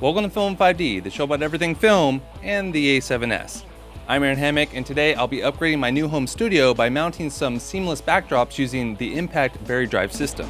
Welcome to Film 5D, the show about everything film and the A7S. I'm Aaron Hammock, and today I'll be upgrading my new home studio by mounting some seamless backdrops using the Impact Varidrive system.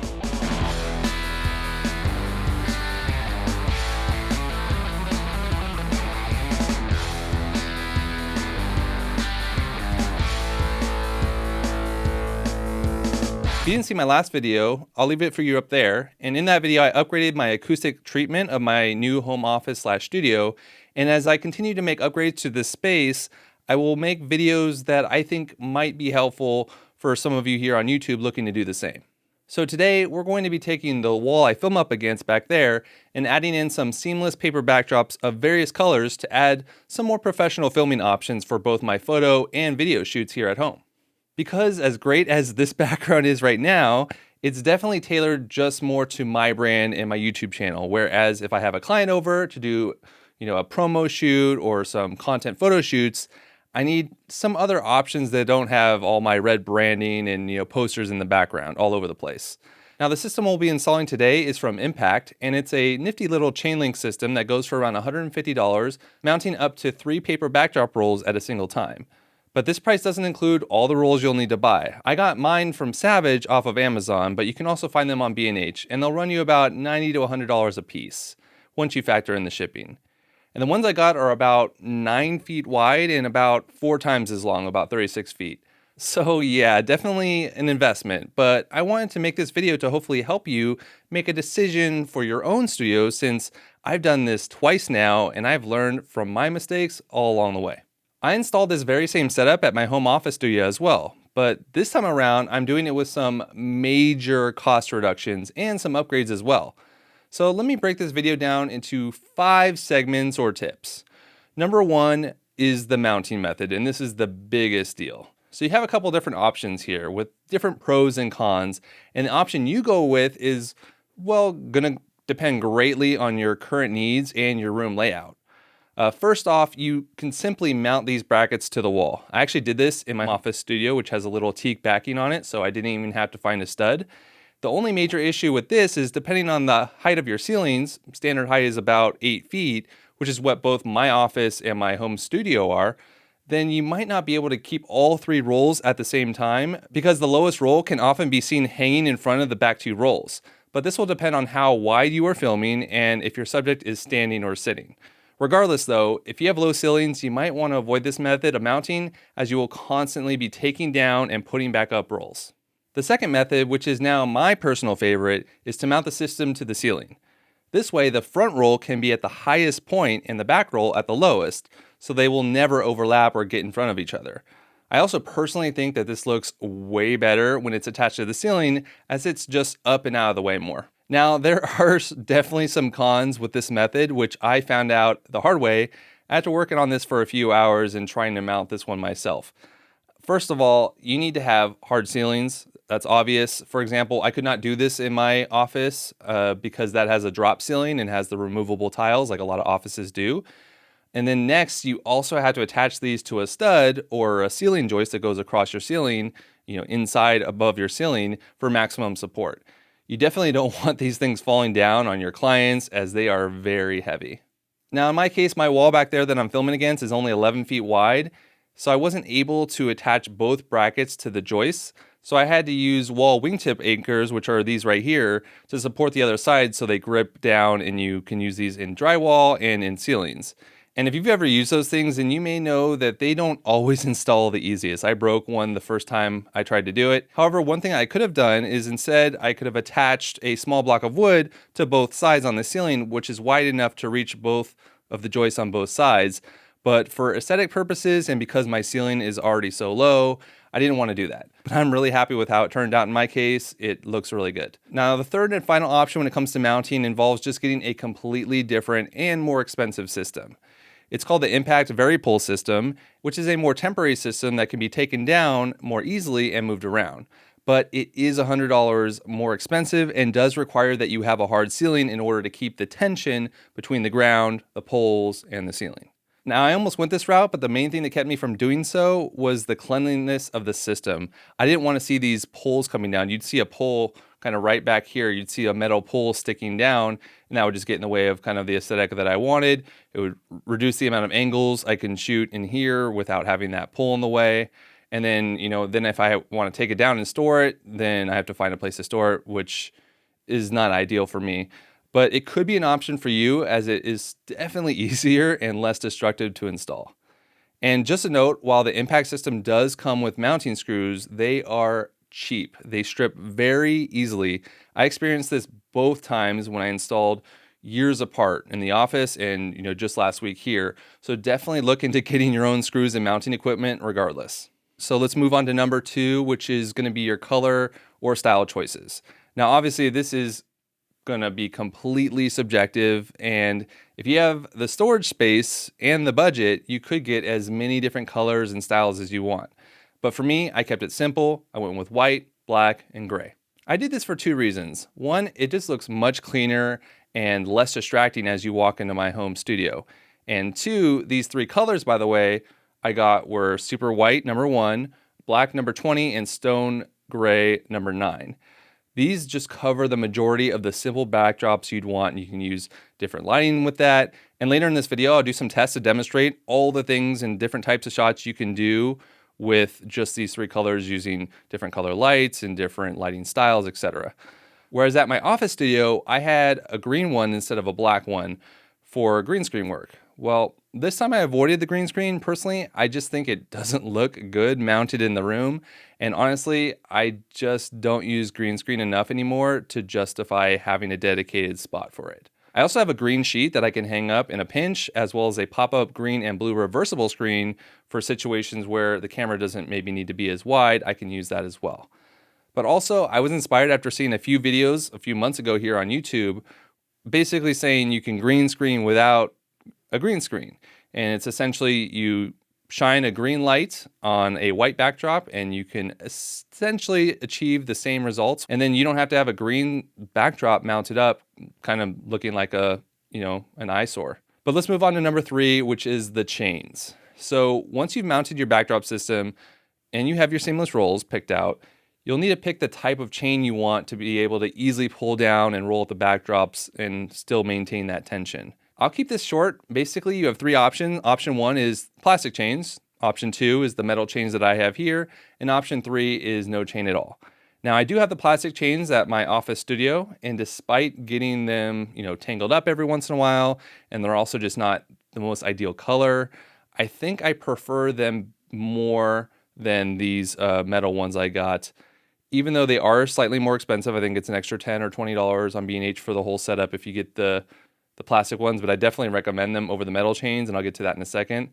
If you didn't see my last video, I'll leave it for you up there. And in that video, I upgraded my acoustic treatment of my new home office / studio. And as I continue to make upgrades to this space, I will make videos that I think might be helpful for some of you here on YouTube looking to do the same. So today, we're going to be taking the wall I film up against back there and adding in some seamless paper backdrops of various colors to add some more professional filming options for both my photo and video shoots here at home. Because as great as this background is right now, it's definitely tailored just more to my brand and my YouTube channel. Whereas if I have a client over to do, a promo shoot or some content photo shoots, I need some other options that don't have all my red branding and, posters in the background all over the place. Now, the system we'll be installing today is from Impact, and it's a nifty little chain link system that goes for around $150, mounting up to 3 paper backdrop rolls at a single time. But this price doesn't include all the rolls you'll need to buy. I got mine from Savage off of Amazon, but you can also find them on B&H, and they'll run you about $90 to $100 a piece once you factor in the shipping. And the ones I got are about 9 feet wide and about 4 times as long, about 36 feet. So yeah, definitely an investment, but I wanted to make this video to hopefully help you make a decision for your own studio, since I've done this twice now and I've learned from my mistakes all along the way. I installed this very same setup at my home office studio as well, but this time around I'm doing it with some major cost reductions and some upgrades as well. So let me break this video down into 5 segments or tips. Number 1 is the mounting method, and this is the biggest deal. So you have a couple different options here with different pros and cons, and the option you go with is, gonna depend greatly on your current needs and your room layout. First off, you can simply mount these brackets to the wall. I actually did this in my office studio, which has a little teak backing on it, so I didn't even have to find a stud. The only major issue with this is depending on the height of your ceilings, standard height is about 8 feet, which is what both my office and my home studio are, then you might not be able to keep all 3 rolls at the same time, because the lowest roll can often be seen hanging in front of the back 2 rolls. But this will depend on how wide you are filming and if your subject is standing or sitting. Regardless though, if you have low ceilings, you might want to avoid this method of mounting, as you will constantly be taking down and putting back up rolls. The second method, which is now my personal favorite, is to mount the system to the ceiling. This way, the front roll can be at the highest point and the back roll at the lowest, so they will never overlap or get in front of each other. I also personally think that this looks way better when it's attached to the ceiling, as it's just up and out of the way more. Now, there are definitely some cons with this method, which I found out the hard way after working on this for a few hours and trying to mount this one myself. First of all, you need to have hard ceilings. That's obvious. For example, I could not do this in my office because that has a drop ceiling and has the removable tiles like a lot of offices do. And then next, you also have to attach these to a stud or a ceiling joist that goes across your ceiling, inside above your ceiling for maximum support. You definitely don't want these things falling down on your clients, as they are very heavy. Now, in my case, my wall back there that I'm filming against is only 11 feet wide, so I wasn't able to attach both brackets to the joists, so I had to use wall wingtip anchors, which are these right here, to support the other side so they grip down, and you can use these in drywall and in ceilings. And if you've ever used those things, then you may know that they don't always install the easiest. I broke one the first time I tried to do it. However, one thing I could have done is instead I could have attached a small block of wood to both sides on the ceiling, which is wide enough to reach both of the joists on both sides. But for aesthetic purposes and because my ceiling is already so low, I didn't want to do that. But I'm really happy with how it turned out in my case. It looks really good. Now, the third and final option when it comes to mounting involves just getting a completely different and more expensive system. It's called the Impact Varidrive system, which is a more temporary system that can be taken down more easily and moved around. But it is $100 more expensive and does require that you have a hard ceiling in order to keep the tension between the ground, the poles, and the ceiling. Now, I almost went this route, but the main thing that kept me from doing so was the cleanliness of the system. I didn't want to see these poles coming down. You'd see a pole kind of right back here, you'd see a metal pole sticking down, and that would just get in the way of kind of the aesthetic that I wanted. It would reduce the amount of angles I can shoot in here without having that pole in the way. And then, then if I want to take it down and store it, then I have to find a place to store it, which is not ideal for me. But it could be an option for you, as it is definitely easier and less destructive to install. And just a note, while the Impact system does come with mounting screws, they are cheap. They strip very easily. I experienced this both times when I installed years apart in the office and just last week here. So definitely look into getting your own screws and mounting equipment regardless. So let's move on to number 2, which is going to be your color or style choices. Now, obviously, this is going to be completely subjective, and if you have the storage space and the budget, you could get as many different colors and styles as you want. But for me, I kept it simple. I went with white, black, and gray. I did this for 2 reasons. One, it just looks much cleaner and less distracting as you walk into my home studio. And 2, these 3 colors, by the way, I got were super white, number 1, black, number 20, and stone gray, number 9. These just cover the majority of the simple backdrops you'd want, and you can use different lighting with that. And later in this video, I'll do some tests to demonstrate all the things and different types of shots you can do with just these 3 colors using different color lights and different lighting styles, etc. Whereas at my office studio, I had a green one instead of a black one for green screen work. Well, this time I avoided the green screen. Personally, I just think it doesn't look good mounted in the room. And honestly, I just don't use green screen enough anymore to justify having a dedicated spot for it. I also have a green sheet that I can hang up in a pinch, as well as a pop-up green and blue reversible screen for situations where the camera doesn't maybe need to be as wide. I can use that as well. But also, I was inspired after seeing a few videos a few months ago here on YouTube, basically saying you can green screen without a green screen. And it's essentially you shine a green light on a white backdrop and you can essentially achieve the same results. And then you don't have to have a green backdrop mounted up, kind of looking like an eyesore. But let's move on to number 3, which is the chains. So once you've mounted your backdrop system and you have your seamless rolls picked out, you'll need to pick the type of chain you want to be able to easily pull down and roll up the backdrops and still maintain that tension. I'll keep this short. Basically, you have 3 options. Option 1 is plastic chains. Option 2 is the metal chains that I have here. And option 3 is no chain at all. Now, I do have the plastic chains at my office studio, and despite getting them, tangled up every once in a while, and they're also just not the most ideal color, I think I prefer them more than these metal ones I got. Even though they are slightly more expensive, I think it's an extra $10 or $20 on B&H for the whole setup if you get the plastic ones, but I definitely recommend them over the metal chains, and I'll get to that in a second.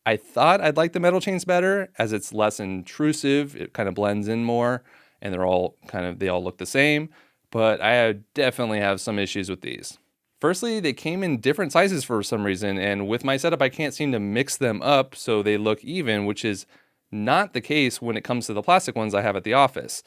I thought I'd like the metal chains better as it's less intrusive. It kind of blends in more, and they all look the same, but I definitely have some issues with these. Firstly, they came in different sizes for some reason, and with my setup, I can't seem to mix them up so they look even, which is not the case when it comes to the plastic ones I have at the office.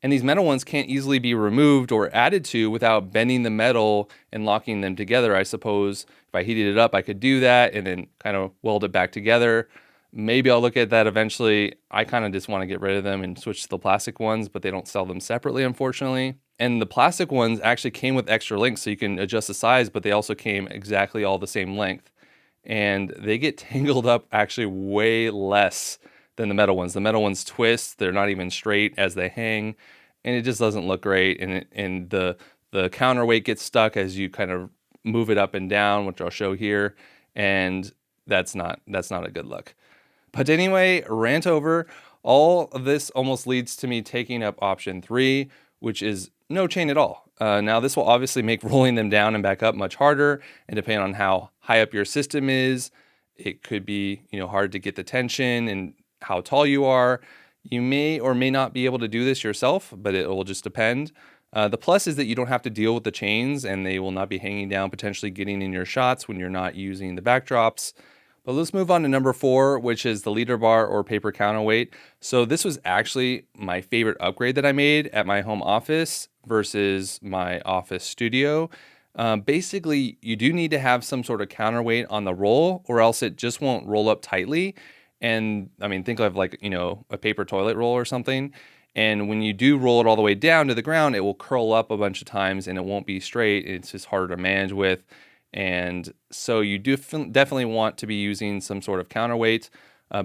And these metal ones can't easily be removed or added to without bending the metal and locking them together. I suppose if I heated it up, I could do that and then kind of weld it back together. Maybe I'll look at that eventually. I kind of just want to get rid of them and switch to the plastic ones, but they don't sell them separately, unfortunately. And the plastic ones actually came with extra links so you can adjust the size, but they also came exactly all the same length. And they get tangled up actually way less than the metal ones. The metal ones twist, they're not even straight as they hang, and it just doesn't look great. And the counterweight gets stuck as you kind of move it up and down, which I'll show here, and that's not a good look. But anyway, rant over. All of this almost leads to me taking up option 3, which is no chain at all. Now this will obviously make rolling them down and back up much harder, and depending on how high up your system is, it could be hard to get the tension and how tall you are. You may or may not be able to do this yourself, but it will just depend. The plus is that you don't have to deal with the chains, and they will not be hanging down, potentially getting in your shots when you're not using the backdrops. But let's move on to number 4, which is the leader bar or paper counterweight. So this was actually my favorite upgrade that I made at my home office versus my office studio. Basically, you do need to have some sort of counterweight on the roll, or else it just won't roll up tightly. And I mean, think of like, a paper toilet roll or something. And when you do roll it all the way down to the ground, it will curl up a bunch of times and it won't be straight. It's just harder to manage with. And so you do definitely want to be using some sort of counterweight.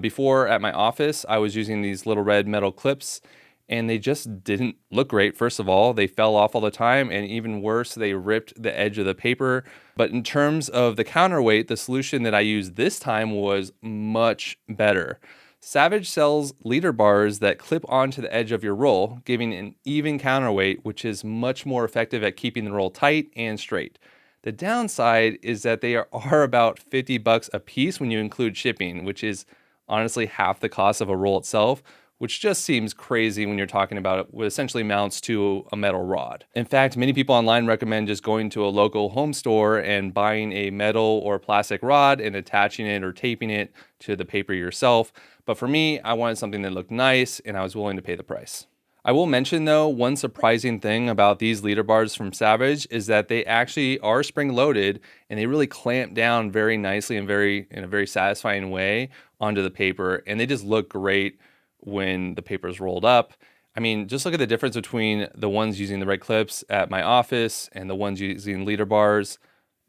Before at my office, I was using these little red metal clips and they just didn't look great. First of all, they fell off all the time, and even worse, they ripped the edge of the paper. But in terms of the counterweight, the solution that I used this time was much better. Savage sells leader bars that clip onto the edge of your roll, giving an even counterweight, which is much more effective at keeping the roll tight and straight. The downside is that they are about $50 a piece when you include shipping, which is honestly half the cost of a roll itself, which just seems crazy when you're talking about what essentially amounts to a metal rod. In fact, many people online recommend just going to a local home store and buying a metal or plastic rod and attaching it or taping it to the paper yourself. But for me, I wanted something that looked nice and I was willing to pay the price. I will mention though, one surprising thing about these leader bars from Savage is that they actually are spring loaded and they really clamp down very nicely and in a very satisfying way onto the paper, and they just look great when the paper is rolled up. I mean, just look at the difference between the ones using the red clips at my office and the ones using leader bars.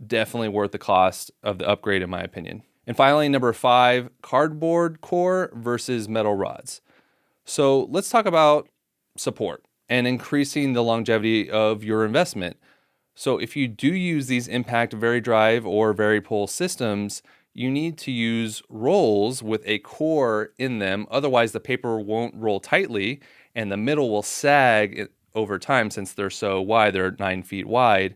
Definitely worth the cost of the upgrade in my opinion. And finally, number 5, cardboard core versus metal rods. So let's talk about support and increasing the longevity of your investment. So if you do use these Impact Varidrive or varipole systems, you need to use rolls with a core in them. Otherwise, the paper won't roll tightly and the middle will sag over time since they're so wide. They're 9 feet wide.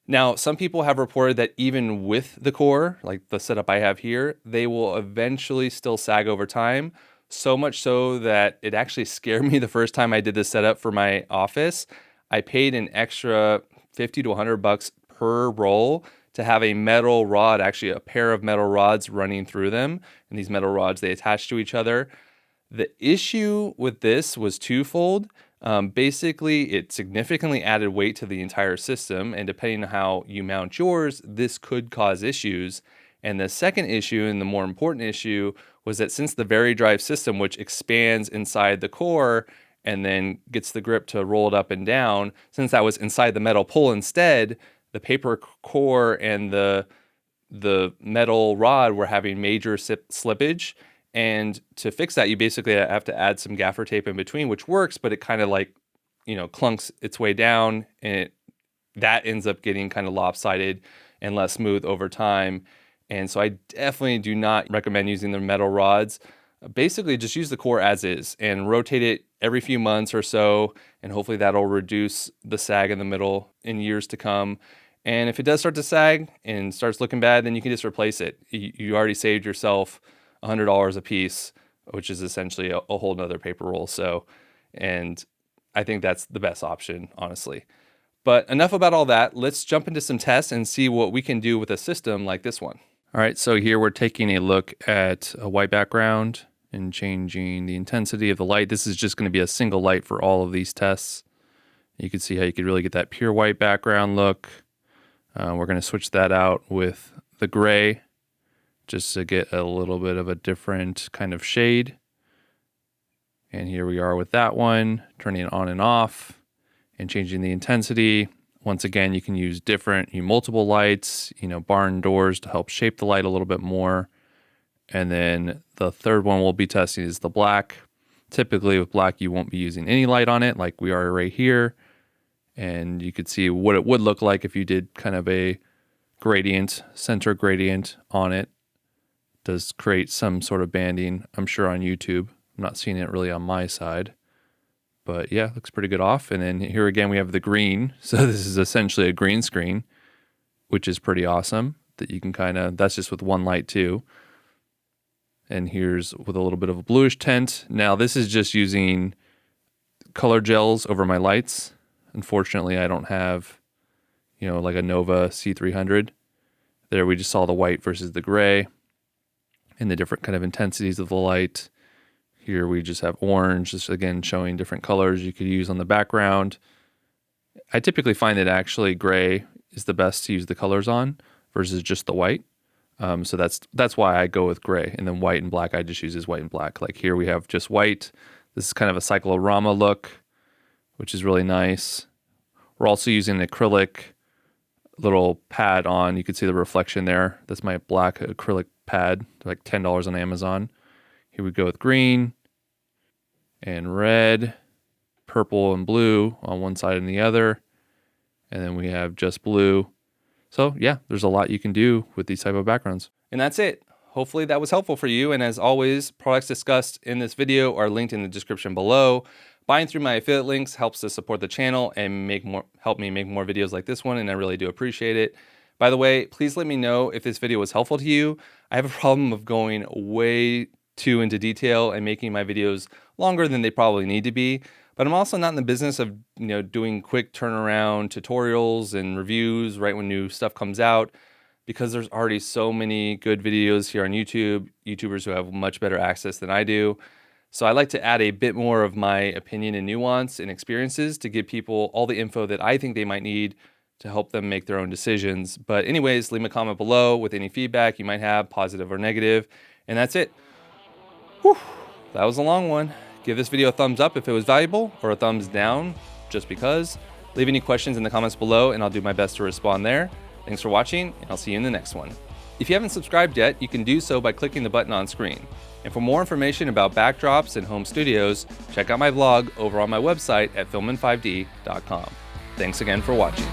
Now, some people have reported that even with the core, like the setup I have here, they will eventually still sag over time. So much so that it actually scared me the first time I did this setup for my office. I paid an extra $50 to $100 per roll to have a metal rod, actually a pair of metal rods running through them. And these metal rods, they attach to each other. The issue with this was twofold. Basically, it significantly added weight to the entire system. And depending on how you mount yours, this could cause issues. And the second issue, and the more important issue, was that since the Varidrive system, which expands inside the core and then gets the grip to roll it up and down, since that was inside the metal pole instead, the paper core and the metal rod were having major slippage. And to fix that, you basically have to add some gaffer tape in between, which works, but it kind of clunks its way down, and that ends up getting kind of lopsided and less smooth over time. And so I definitely do not recommend using the metal rods. Basically, just use the core as is and rotate it every few months or so, and hopefully that'll reduce the sag in the middle in years to come. And if it does start to sag and starts looking bad, then you can just replace it. You already saved yourself $100 a piece, which is essentially a whole nother paper roll. So, and I think that's the best option, honestly. But enough about all that. Let's jump into some tests and see what we can do with a system like this one. All right, so here we're taking a look at a white background and changing the intensity of the light. This is just going to be a single light for all of these tests. You can see how you could really get that pure white background look. We're going to switch that out with the gray just to get a little bit of a different kind of shade. And here we are with that one, turning it on and off and changing the intensity. Once again, you can use multiple lights, barn doors to help shape the light a little bit more. And then the third one we'll be testing is the black. Typically with black, you won't be using any light on it like we are right here. And you could see what it would look like if you did kind of a center gradient on it. Does create some sort of banding, I'm sure, on YouTube. I'm not seeing it really on my side. But yeah, looks pretty good off. And then here again, we have the green. So this is essentially a green screen, which is pretty awesome that you can that's just with one light too. And here's with a little bit of a bluish tint. Now this is just using color gels over my lights. Unfortunately, I don't have, like a Nova C300. There we just saw the white versus the gray and the different kind of intensities of the light. Here we just have orange, just again showing different colors you could use on the background. I typically find that actually gray is the best to use the colors on versus just the white. So that's why I go with gray, and then white and black I just use as white and black. Like here we have just white. This is kind of a cyclorama look, which is really nice. We're also using an acrylic little pad on. You can see the reflection there. That's my black acrylic pad, like $10 on Amazon. Here we go with green and red, purple and blue on one side and the other. And then we have just blue. So yeah, there's a lot you can do with these type of backgrounds. And that's it. Hopefully that was helpful for you. And as always, products discussed in this video are linked in the description below. Buying through my affiliate links helps to support the channel and help me make more videos like this one, and I really do appreciate it. By the way, please let me know if this video was helpful to you. I have a problem of going way too into detail and making my videos longer than they probably need to be. But I'm also not in the business of doing quick turnaround tutorials and reviews right when new stuff comes out, because there's already so many good videos here on YouTube, YouTubers who have much better access than I do. So I like to add a bit more of my opinion and nuance and experiences to give people all the info that I think they might need to help them make their own decisions. But anyways, leave a comment below with any feedback you might have, positive or negative. And that's it. Whew, that was a long one. Give this video a thumbs up if it was valuable, or a thumbs down just because. Leave any questions in the comments below and I'll do my best to respond there. Thanks for watching, and I'll see you in the next one. If you haven't subscribed yet, you can do so by clicking the button on screen. And for more information about backdrops and home studios, check out my vlog over on my website at filmin5d.com. Thanks again for watching.